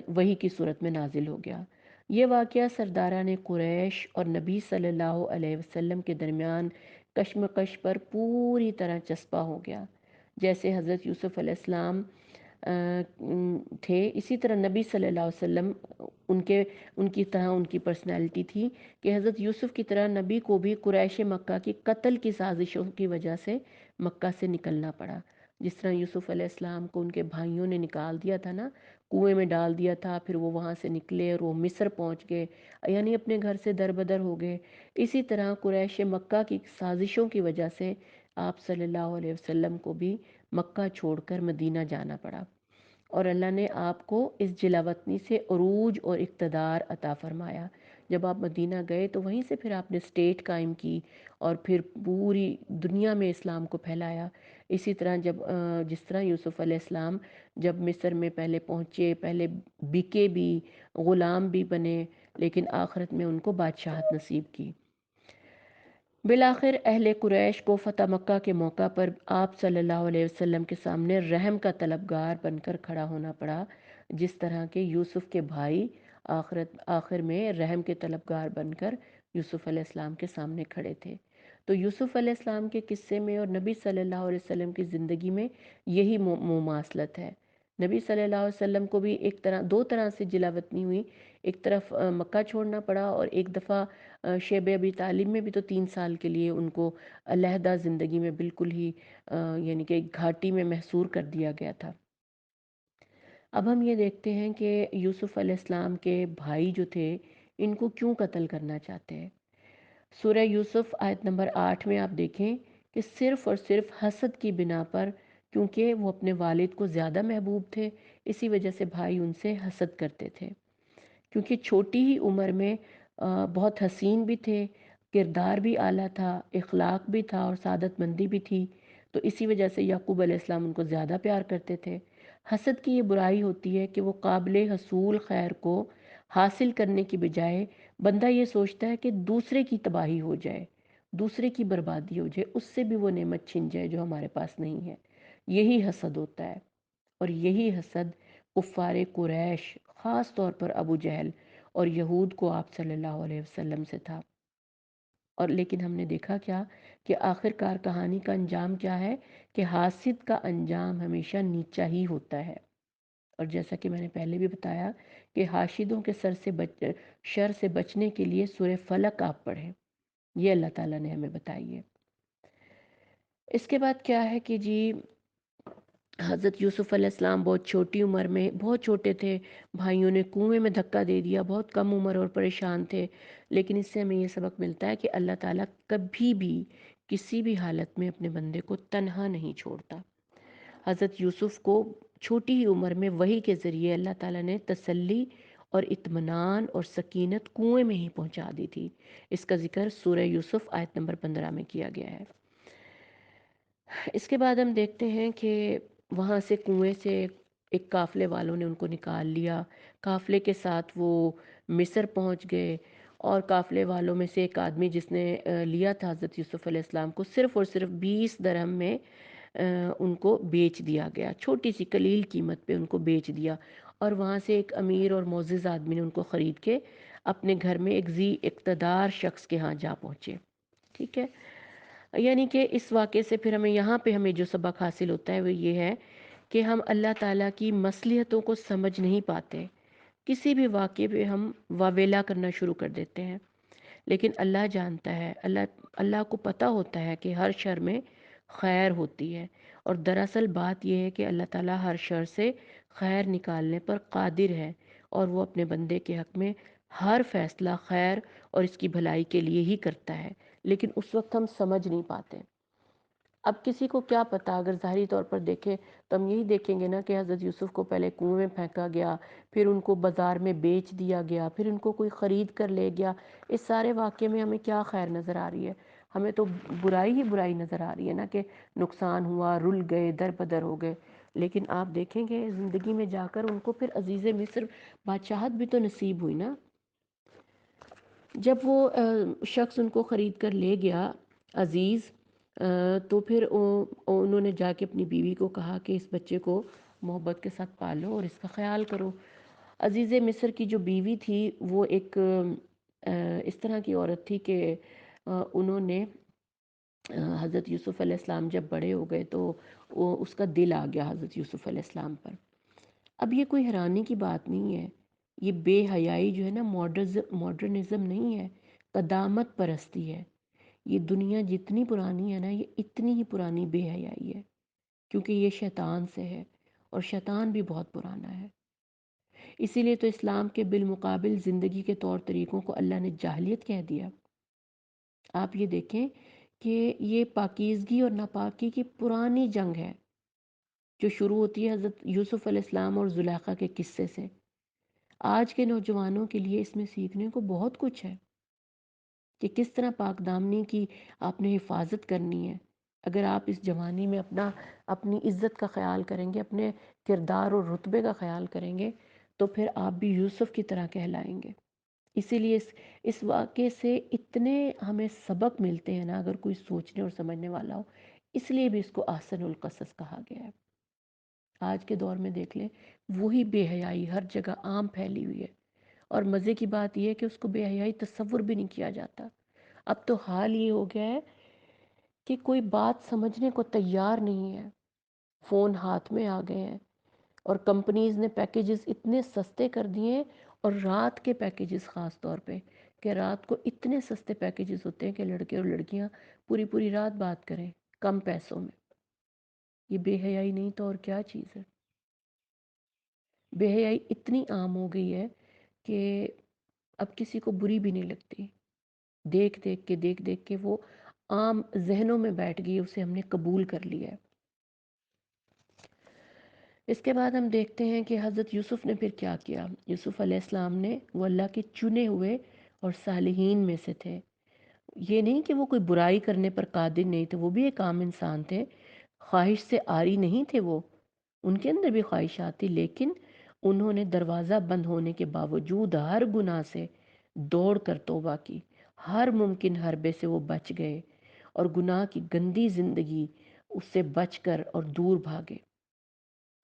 وحی کی صورت میں نازل ہو گیا۔ یہ واقعہ سرداران قریش اور نبی صلی اللہ علیہ وسلم کے درمیان کشمکش پر پوری طرح چسپاں ہو گیا۔ جیسے حضرت یوسف علیہ السلام تھے، اسی طرح نبی صلی اللہ علیہ وسلم ان کی طرح ان کی پرسنالٹی تھی کہ حضرت یوسف کی طرح نبی کو بھی قریش مکہ کی قتل کی سازشوں کی وجہ سے مکہ سے نکلنا پڑا۔ جس طرح یوسف علیہ السلام کو ان کے بھائیوں نے نکال دیا تھا نا، کنویں میں ڈال دیا تھا، پھر وہ وہاں سے نکلے اور وہ مصر پہنچ گئے، یعنی اپنے گھر سے دربدر ہو گئے۔ اسی طرح قریش مکہ کی سازشوں کی وجہ سے آپ صلی اللہ علیہ وسلم کو بھی مکہ چھوڑ کر مدینہ جانا پڑا، اور اللہ نے آپ کو اس جلاوطنی سے عروج اور اقتدار عطا فرمایا۔ جب آپ مدینہ گئے تو وہیں سے پھر آپ نے اسٹیٹ قائم کی، اور پھر پوری دنیا میں اسلام کو پھیلایا۔ اسی طرح جس طرح یوسف علیہ السلام جب مصر میں پہلے پہنچے، پہلے بکے بھی، غلام بھی بنے، لیکن آخرت میں ان کو بادشاہت نصیب کی۔ بالآخر اہل قریش کو فتح مکہ کے موقع پر آپ صلی اللہ علیہ وسلم کے سامنے رحم کا طلبگار بن کر کھڑا ہونا پڑا، جس طرح کہ یوسف کے بھائی آخر میں رحم کے طلبگار بن کر یوسف علیہ السلام کے سامنے کھڑے تھے۔ تو یوسف علیہ السلام کے قصے میں اور نبی صلی اللہ علیہ وسلم کی زندگی میں یہی مماثلت ہے۔ نبی صلی اللہ علیہ وسلم کو بھی دو طرح سے جلاوطنی ہوئی، ایک طرف مکہ چھوڑنا پڑا، اور ایک دفعہ شیب ابی طالب میں بھی تو 3 سال کے لیے ان کو علیحدہ زندگی میں بالکل ہی یعنی کہ ایک گھاٹی میں محصور کر دیا گیا تھا۔ اب ہم یہ دیکھتے ہیں کہ یوسف علیہ السلام کے بھائی جو تھے، ان کو کیوں قتل کرنا چاہتے ہیں۔ سورہ یوسف آیت نمبر 8 میں آپ دیکھیں کہ صرف اور صرف حسد کی بنا پر، کیونکہ وہ اپنے والد کو زیادہ محبوب تھے، اسی وجہ سے بھائی ان سے حسد کرتے تھے، کیونکہ چھوٹی ہی عمر میں بہت حسین بھی تھے، کردار بھی اعلیٰ تھا، اخلاق بھی تھا، اور سعادت مندی بھی تھی، تو اسی وجہ سے یعقوب علیہ السلام ان کو زیادہ پیار کرتے تھے۔ حسد کی یہ برائی ہوتی ہے کہ وہ قابل حصول خیر کو حاصل کرنے کی بجائے بندہ یہ سوچتا ہے کہ دوسرے کی تباہی ہو جائے، دوسرے کی بربادی ہو جائے، اس سے بھی وہ نعمت چھن جائے جو ہمارے پاس نہیں ہے۔ یہی حسد ہوتا ہے، اور یہی حسد کفار قریش، خاص طور پر ابو جہل اور یہود کو آپ صلی اللہ علیہ وسلم سے تھا۔ اور لیکن ہم نے دیکھا کیا کہ آخر کار کہانی کا انجام کیا ہے، کہ حاسد کا انجام ہمیشہ نیچا ہی ہوتا ہے۔ اور جیسا کہ میں نے پہلے بھی بتایا کہ حاسدوں کے شر سے بچنے کے لیے سورہ فلق آپ پڑھیں، یہ اللہ تعالیٰ نے ہمیں بتائی ہے۔ اس کے بعد کیا ہے کہ جی حضرت یوسف علیہ السلام بہت چھوٹی عمر میں، بہت چھوٹے تھے، بھائیوں نے کنویں میں دھکا دے دیا، بہت کم عمر اور پریشان تھے، لیکن اس سے ہمیں یہ سبق ملتا ہے کہ اللہ تعالیٰ کبھی بھی کسی بھی حالت میں اپنے بندے کو تنہا نہیں چھوڑتا۔ حضرت یوسف کو چھوٹی ہی عمر میں وحی کے ذریعے اللہ تعالیٰ نے تسلی اور اطمینان اور سکینت کنویں میں ہی پہنچا دی تھی۔ اس کا ذکر سورہ یوسف آیت نمبر 15 میں کیا گیا ہے۔ اس کے بعد ہم دیکھتے ہیں کہ وہاں سے کنویں سے ایک قافلے والوں نے ان کو نکال لیا، قافلے کے ساتھ وہ مصر پہنچ گئے، اور قافلے والوں میں سے ایک آدمی جس نے لیا تھا حضرت یوسف علیہ السلام کو، صرف اور صرف 20 درہم میں ان کو بیچ دیا گیا، چھوٹی سی قلیل قیمت پہ ان کو بیچ دیا، اور وہاں سے ایک امیر اور معزز آدمی نے ان کو خرید کے اپنے گھر میں ایک ذی اقتدار شخص کے ہاں جا پہنچے. ٹھیک ہے، یعنی کہ اس واقعے سے پھر یہاں پہ ہمیں جو سبق حاصل ہوتا ہے وہ یہ ہے کہ ہم اللہ تعالیٰ کی مصلحتوں کو سمجھ نہیں پاتے. کسی بھی واقعے پہ ہم واویلا کرنا شروع کر دیتے ہیں، لیکن اللہ جانتا ہے، اللہ کو پتہ ہوتا ہے کہ ہر شر میں خیر ہوتی ہے، اور دراصل بات یہ ہے کہ اللہ تعالیٰ ہر شر سے خیر نکالنے پر قادر ہے، اور وہ اپنے بندے کے حق میں ہر فیصلہ خیر اور اس کی بھلائی کے لیے ہی کرتا ہے، لیکن اس وقت ہم سمجھ نہیں پاتے. اب کسی کو کیا پتا، اگر ظاہری طور پر دیکھیں تو ہم یہی دیکھیں گے نا کہ حضرت یوسف کو پہلے کنویں میں پھینکا گیا، پھر ان کو بازار میں بیچ دیا گیا، پھر ان کو کوئی خرید کر لے گیا. اس سارے واقعے میں ہمیں کیا خیر نظر آ رہی ہے؟ ہمیں تو برائی ہی برائی نظر آ رہی ہے نا، کہ نقصان ہوا، رل گئے، در بدر ہو گئے. لیکن آپ دیکھیں گے زندگی میں جا کر ان کو پھر عزیز مصر بادشاہت بھی تو نصیب ہوئی نا. جب وہ شخص ان کو خرید کر لے گیا عزیز، تو پھر انہوں نے جا کے اپنی بیوی کو کہا کہ اس بچے کو محبت کے ساتھ پالو اور اس کا خیال کرو. عزیز مصر کی جو بیوی تھی وہ ایک اس طرح کی عورت تھی کہ انہوں نے حضرت یوسف علیہ السلام جب بڑے ہو گئے تو اس کا دل آ گیا حضرت یوسف علیہ السلام پر. اب یہ کوئی حیرانی کی بات نہیں ہے، یہ بے حیائی جو ہے نا ماڈرنزم نہیں ہے، قدامت پرستی ہے. یہ دنیا جتنی پرانی ہے نا، یہ اتنی ہی پرانی بے حیائی ہے، کیونکہ یہ شیطان سے ہے، اور شیطان بھی بہت پرانا ہے. اسی لیے تو اسلام کے بالمقابل زندگی کے طور طریقوں کو اللہ نے جاہلیت کہہ دیا. آپ یہ دیکھیں کہ یہ پاکیزگی اور ناپاکی کی پرانی جنگ ہے، جو شروع ہوتی ہے حضرت یوسف علیہ السلام اور زلیخا کے قصے سے. آج کے نوجوانوں کے لیے اس میں سیکھنے کو بہت کچھ ہے کہ کس طرح پاک دامنی کی آپ نے حفاظت کرنی ہے. اگر آپ اس جوانی میں اپنی عزت کا خیال کریں گے، اپنے کردار اور رتبے کا خیال کریں گے، تو پھر آپ بھی یوسف کی طرح کہلائیں گے. اسی لیے اس واقعے سے اتنے ہمیں سبق ملتے ہیں نا، اگر کوئی سوچنے اور سمجھنے والا ہو. اس لیے بھی اس کو احسن القصص کہا گیا ہے. آج کے دور میں دیکھ لیں، وہی بے حیائی ہر جگہ عام پھیلی ہوئی ہے، اور مزے کی بات یہ ہے کہ اس کو بے حیائی تصور بھی نہیں کیا جاتا. اب تو حال یہ ہو گیا ہے کہ کوئی بات سمجھنے کو تیار نہیں ہے. فون ہاتھ میں آ گئے ہیں، اور کمپنیز نے پیکیجز اتنے سستے کر دیے ہیں، اور رات کے پیکیجز خاص طور پہ، کہ رات کو اتنے سستے پیکیجز ہوتے ہیں کہ لڑکے اور لڑکیاں پوری پوری رات بات کریں کم پیسوں میں. یہ بے حیائی نہیں تو اور کیا چیز ہے؟ بے حیائی اتنی عام ہو گئی ہے کہ اب کسی کو بری بھی نہیں لگتی. دیکھ کے وہ عام ذہنوں میں بیٹھ گئی، اسے ہم نے قبول کر لیا ہے. اس کے بعد ہم دیکھتے ہیں کہ حضرت یوسف نے پھر کیا کیا. یوسف علیہ السلام نے، وہ اللہ کے چنے ہوئے اور صالحین میں سے تھے. یہ نہیں کہ وہ کوئی برائی کرنے پر قادر نہیں تھے، وہ بھی ایک عام انسان تھے، خواہش سے عاری نہیں تھے. وہ ان کے اندر بھی خواہشات تھی، لیکن انہوں نے دروازہ بند ہونے کے باوجود ہر گناہ سے دوڑ کر توبہ کی. ہر ممکن حربے سے وہ بچ گئے، اور گناہ کی گندی زندگی اس سے بچ کر اور دور بھاگے.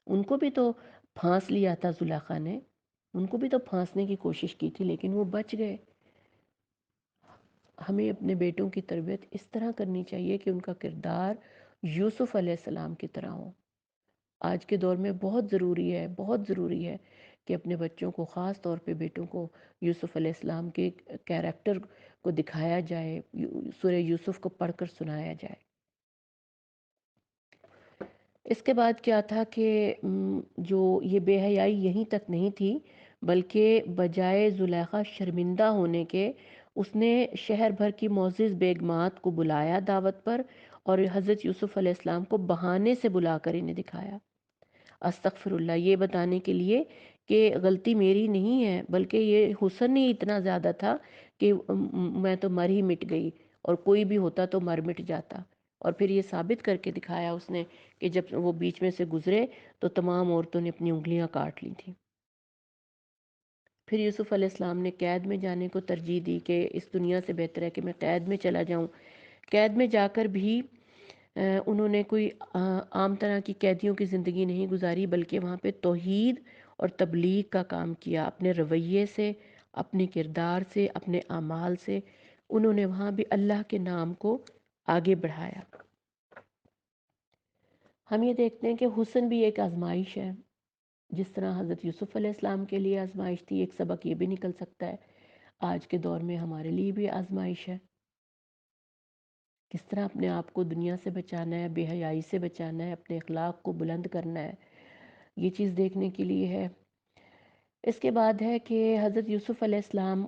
ان کو بھی تو پھانس لیا تھا زلیخا نے، ان کو بھی تو پھانسنے کی کوشش کی تھی، لیکن وہ بچ گئے. ہمیں اپنے بیٹوں کی تربیت اس طرح کرنی چاہیے کہ ان کا کردار یوسف علیہ السلام کی طرح ہو. آج کے دور میں بہت ضروری ہے، بہت ضروری ہے کہ اپنے بچوں کو، خاص طور پہ بیٹوں کو، یوسف علیہ السلام کے کیریکٹر کو دکھایا جائے، سورہ یوسف کو پڑھ کر سنایا جائے. اس کے بعد کیا تھا کہ جو یہ بے حیائی یہیں تک نہیں تھی، بلکہ بجائے زلیخا شرمندہ ہونے کے، اس نے شہر بھر کی معزز بیگمات کو بلایا دعوت پر، اور حضرت یوسف علیہ السلام کو بہانے سے بلا کر انہیں دکھایا. استغفر اللہ، یہ بتانے کے لیے کہ غلطی میری نہیں ہے، بلکہ یہ حسن ہی اتنا زیادہ تھا کہ میں تو مر ہی مٹ گئی، اور کوئی بھی ہوتا تو مر مٹ جاتا. اور پھر یہ ثابت کر کے دکھایا اس نے کہ جب وہ بیچ میں سے گزرے تو تمام عورتوں نے اپنی انگلیاں کاٹ لی تھیں. پھر یوسف علیہ السلام نے قید میں جانے کو ترجیح دی کہ اس دنیا سے بہتر ہے کہ میں قید میں چلا جاؤں۔ قید میں جا کر بھی انہوں نے کوئی عام طرح کی قیدیوں کی زندگی نہیں گزاری، بلکہ وہاں پہ توحید اور تبلیغ کا کام کیا۔ اپنے رویے سے، اپنے کردار سے، اپنے اعمال سے انہوں نے وہاں بھی اللہ کے نام کو آگے بڑھایا۔ ہم یہ دیکھتے ہیں کہ حسن بھی ایک آزمائش ہے، جس طرح حضرت یوسف علیہ السلام کے لیے آزمائش تھی، ایک سبق یہ بھی نکل سکتا ہے آج کے دور میں ہمارے لیے بھی آزمائش ہے۔ کس طرح اپنے آپ کو دنیا سے بچانا ہے، بے حیائی سے بچانا ہے، اپنے اخلاق کو بلند کرنا ہے، یہ چیز دیکھنے کے لیے ہے۔ اس کے بعد ہے کہ حضرت یوسف علیہ السلام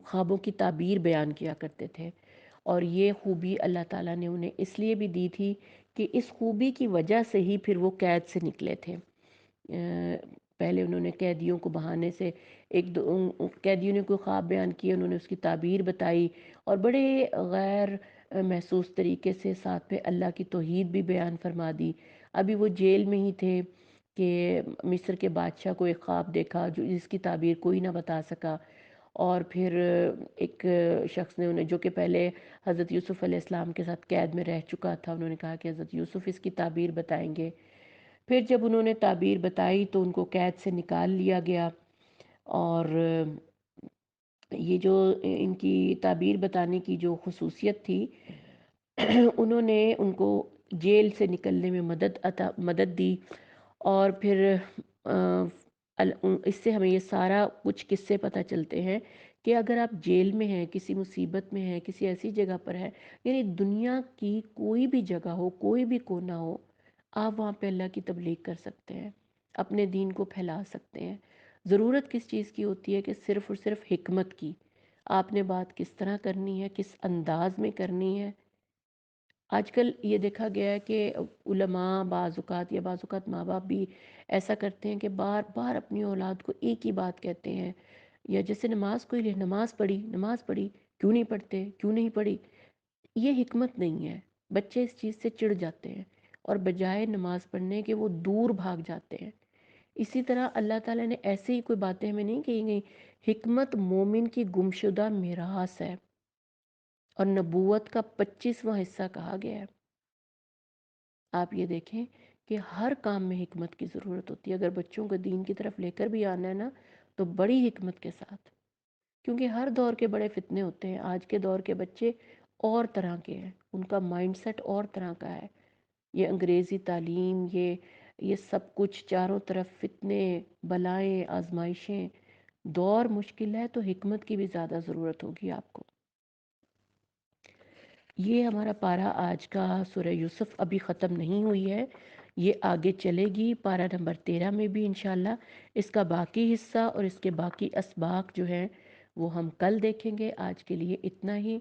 خوابوں کی تعبیر بیان کیا کرتے تھے، اور یہ خوبی اللہ تعالیٰ نے انہیں اس لیے بھی دی تھی کہ اس خوبی کی وجہ سے ہی پھر وہ قید سے نکلے تھے۔ پہلے انہوں نے قیدیوں کو بہانے سے قیدیوں نے کوئی خواب بیان کیا، انہوں نے اس کی تعبیر بتائی اور بڑے غیر محسوس طریقے سے ساتھ پہ اللہ کی توحید بھی بیان فرما دی۔ ابھی وہ جیل میں ہی تھے کہ مصر کے بادشاہ کو ایک خواب دیکھا جس کی تعبیر کوئی نہ بتا سکا، اور پھر ایک شخص نے انہیں، جو کہ پہلے حضرت یوسف علیہ السلام کے ساتھ قید میں رہ چکا تھا، انہوں نے کہا کہ حضرت یوسف اس کی تعبیر بتائیں گے۔ پھر جب انہوں نے تعبیر بتائی تو ان کو قید سے نکال لیا گیا، اور یہ جو ان کی تعبیر بتانے کی جو خصوصیت تھی، انہوں نے ان کو جیل سے نکلنے میں مدد دی۔ اور پھر اس سے ہمیں یہ سارا کچھ قصے پتہ چلتے ہیں کہ اگر آپ جیل میں ہیں، کسی مصیبت میں ہیں، کسی ایسی جگہ پر ہے، یعنی دنیا کی کوئی بھی جگہ ہو، کوئی بھی کونا ہو، آپ وہاں پہ اللہ کی تبلیغ کر سکتے ہیں، اپنے دین کو پھیلا سکتے ہیں۔ ضرورت کس چیز کی ہوتی ہے؟ کہ صرف اور صرف حکمت کی۔ آپ نے بات کس طرح کرنی ہے، کس انداز میں کرنی ہے۔ آج کل یہ دیکھا گیا ہے کہ علماء بعض اوقات یا بعض اوقات ماں باپ بھی ایسا کرتے ہیں کہ بار بار اپنی اولاد کو ایک ہی بات کہتے ہیں، یا جیسے نماز کوئی لے، نماز پڑھی، کیوں نہیں پڑھتے، کیوں نہیں پڑھی؟ یہ حکمت نہیں ہے۔ بچے اس چیز سے چڑ جاتے ہیں اور بجائے نماز پڑھنے کے وہ دور بھاگ جاتے ہیں۔ اسی طرح اللہ تعالیٰ نے ایسے ہی کوئی باتیں ہمیں نہیں کہی گئی۔ حکمت مومن کی گمشدہ میراث ہے، اور نبوت کا 25واں حصہ کہا گیا ہے۔ آپ یہ دیکھیں کہ ہر کام میں حکمت کی ضرورت ہوتی ہے۔ اگر بچوں کو دین کی طرف لے کر بھی آنا ہے نا، تو بڑی حکمت کے ساتھ، کیونکہ ہر دور کے بڑے فتنے ہوتے ہیں۔ آج کے دور کے بچے اور طرح کے ہیں، ان کا مائنڈ سیٹ اور طرح کا ہے۔ یہ انگریزی تعلیم، یہ سب کچھ چاروں طرف فتنے، بلائیں، آزمائشیں، دور مشکل ہے، تو حکمت کی بھی زیادہ ضرورت ہوگی آپ کو۔ یہ ہمارا پارہ آج کا سورہ یوسف ابھی ختم نہیں ہوئی ہے، یہ آگے چلے گی پارہ نمبر 13 میں بھی انشاءاللہ۔ اس کا باقی حصہ اور اس کے باقی اسباق جو ہیں وہ ہم کل دیکھیں گے۔ آج کے لیے اتنا ہی۔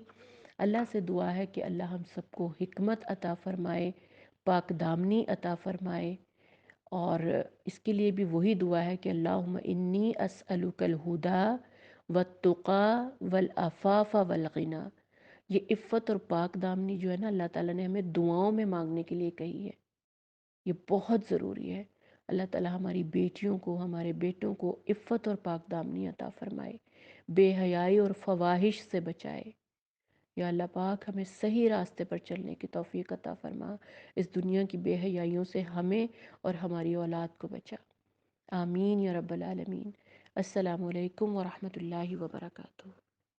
اللہ سے دعا ہے کہ اللہ ہم سب کو حکمت عطا فرمائے، پاک دامنی عطا فرمائے، اور اس کے لیے بھی وہی دعا ہے کہ اللہم انی اسألک الہدا والتقا والعفاف والغنی۔ یہ عفت اور پاک دامنی جو ہے نا، اللہ تعالیٰ نے ہمیں دعاؤں میں مانگنے کے لیے کہی ہے، یہ بہت ضروری ہے۔ اللہ تعالیٰ ہماری بیٹیوں کو، ہمارے بیٹوں کو عفت اور پاک دامنی عطا فرمائے، بے حیائی اور فواحش سے بچائے۔ یا اللہ پاک ہمیں صحیح راستے پر چلنے کی توفیق عطا فرما، اس دنیا کی بے حیائیوں سے ہمیں اور ہماری اولاد کو بچا۔ آمین یا رب العالمین۔ السلام علیکم ورحمۃ اللہ وبرکاتہ۔